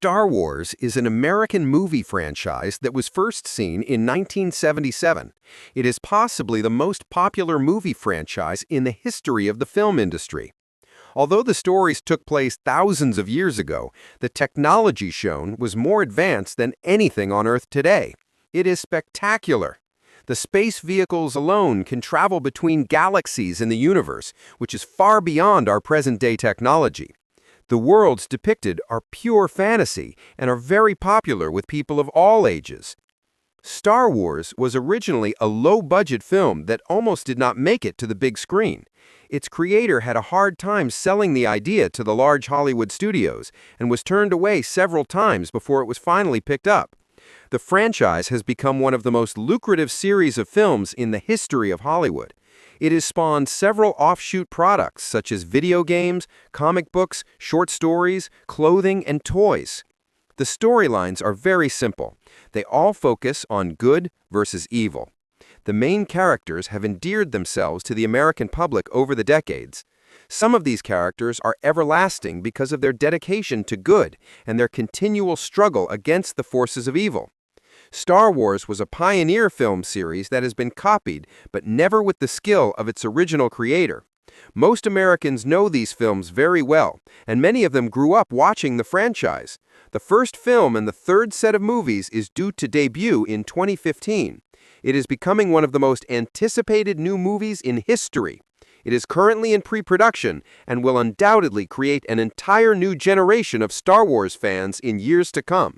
Star Wars is an American movie franchise that was first seen in 1977. It is possibly the most popular movie franchise in the history of the film industry. Although the stories took place thousands of years ago, the technology shown was more advanced than anything on Earth today. It is spectacular. The space vehicles alone can travel between galaxies in the universe, which is far beyond our present-day technology. The worlds depicted are pure fantasy and are very popular with people of all ages. Star Wars was originally a low-budget film that almost did not make it to the big screen. Its creator had a hard time selling the idea to the large Hollywood studios and was turned away several times before it was finally picked up. The franchise has become one of the most lucrative series of films in the history of Hollywood. It has spawned several offshoot products such as video games, comic books, short stories, clothing, and toys. The storylines are very simple. They all focus on good versus evil. The main characters have endeared themselves to the American public over the decades. Some of these characters are everlasting because of their dedication to good and their continual struggle against the forces of evil. Star Wars was a pioneer film series that has been copied, but never with the skill of its original creator. Most Americans know these films very well, and many of them grew up watching the franchise. The first film in the third set of movies is due to debut in 2015. It is becoming one of the most anticipated new movies in history. It is currently in pre-production and will undoubtedly create an entire new generation of Star Wars fans in years to come.